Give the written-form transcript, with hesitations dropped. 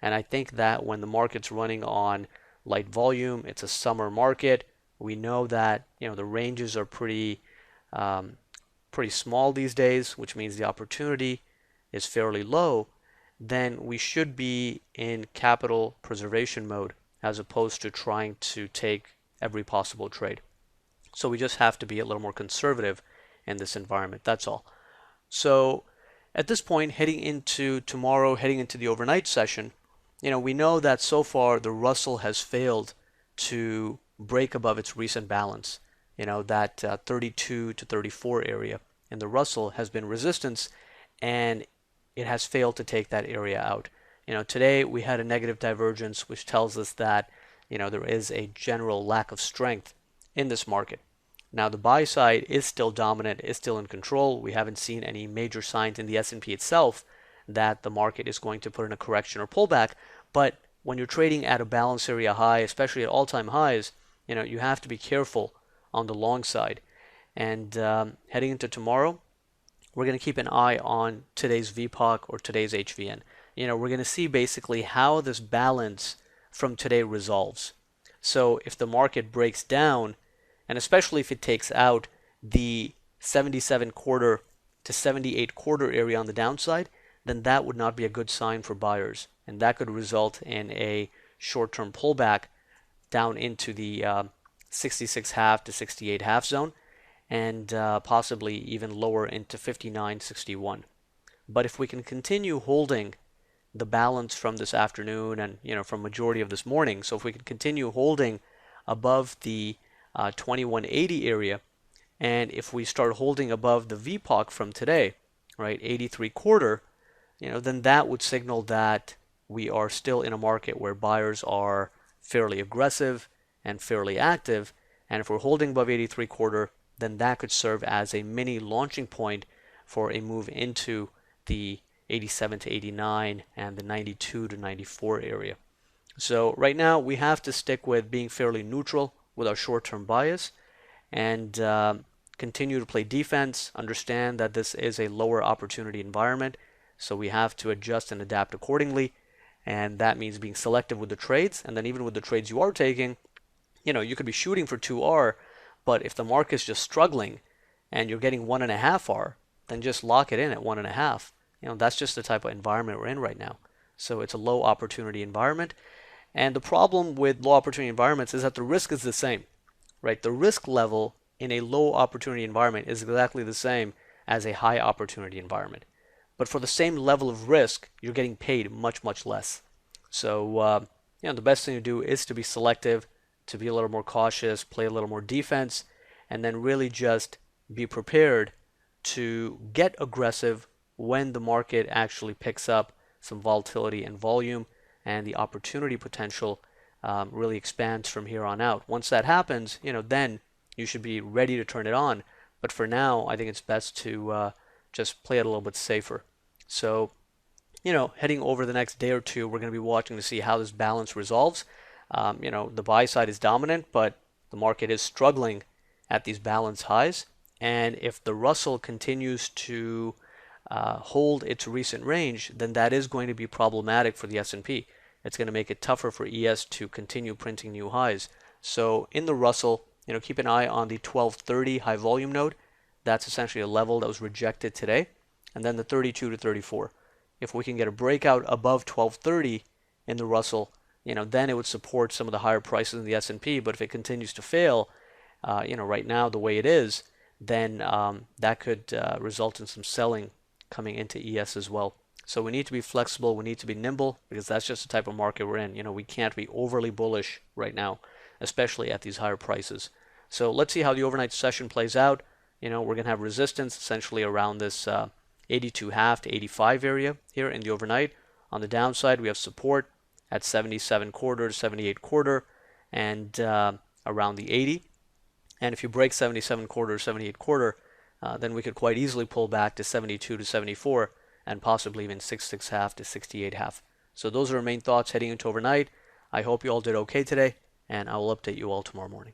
And I think that when the market's running on light volume, it's a summer market. We know that the ranges are um, pretty small these days, which means the opportunity is fairly low. Then we should be in capital preservation mode as opposed to trying to take every possible trade. So we just have to be a little more conservative in this environment. That's all. So at this point, heading into tomorrow, heading into the overnight session, we know that so far the Russell has failed to break above its recent balance. That 32 to 34 area in the Russell has been resistance, and it has failed to take that area out. Today we had a negative divergence, which tells us that there is a general lack of strength in this market. Now the buy side is still dominant, is still in control. We haven't seen any major signs in the S&P itself that the market is going to put in a correction or pullback. But when you're trading at a balance area high, especially at all-time highs, you have to be careful on the long side. And heading into tomorrow, we're going to keep an eye on today's VPOC or today's HVN. We're going to see basically how this balance from today resolves. So if the market breaks down, and especially if it takes out the 77 quarter to 78 quarter area on the downside, then that would not be a good sign for buyers. And that could result in a short-term pullback down into the 66.5 to 68.5 zone, and possibly even lower into 59.61. But if we can continue holding the balance from this afternoon and from majority of this morning, so if we can continue holding above the 2180 area, and if we start holding above the VPOC from today, right, 83 quarter, then that would signal that we are still in a market where buyers are fairly aggressive and fairly active. And if we're holding above 83 quarter, then that could serve as a mini launching point for a move into the 87 to 89 and the 92 to 94 area. So right now we have to stick with being fairly neutral with our short-term bias and continue to play defense, understand that this is a lower opportunity environment, so we have to adjust and adapt accordingly, and that means being selective with the trades. And then even with the trades you are taking, you could be shooting for 2R, but if the market's just struggling and you're getting 1.5R, then just lock it in at 1.5. That's just the type of environment we're in right now. So it's a low opportunity environment. And the problem with low opportunity environments is that the risk is the same, right? The risk level in a low opportunity environment is exactly the same as a high opportunity environment. But for the same level of risk, you're getting paid much, much less. So, the best thing to do is to be selective, to be a little more cautious, play a little more defense, and then really just be prepared to get aggressive when the market actually picks up some volatility and volume, and the opportunity potential really expands from here on out. Once that happens, then you should be ready to turn it on. But for now, I think it's best to just play it a little bit safer. So, heading over the next day or two, we're going to be watching to see how this balance resolves. The buy side is dominant, but the market is struggling at these balance highs. And if the Russell continues to hold its recent range, then that is going to be problematic for the S&P. It's going to make it tougher for ES to continue printing new highs. So in the Russell, keep an eye on the 1230 high volume node. That's essentially a level that was rejected today. And then the 32 to 34. If we can get a breakout above 1230 in the Russell, then it would support some of the higher prices in the S&P. But if it continues to fail, right now the way it is, then that could result in some selling coming into ES as well. So we need to be flexible, we need to be nimble, because that's just the type of market we're in. We can't be overly bullish right now, especially at these higher prices. So let's see how the overnight session plays out. We're going to have resistance essentially around this 82.5 to 85 area here in the overnight. On the downside, we have support at 77 quarter to 78 quarter and around the 80. And if you break 77 quarter, 78 quarter, then we could quite easily pull back to 72 to 74 and possibly even 66.5 to 68.5. So those are our main thoughts heading into overnight. I hope you all did okay today, and I will update you all tomorrow morning.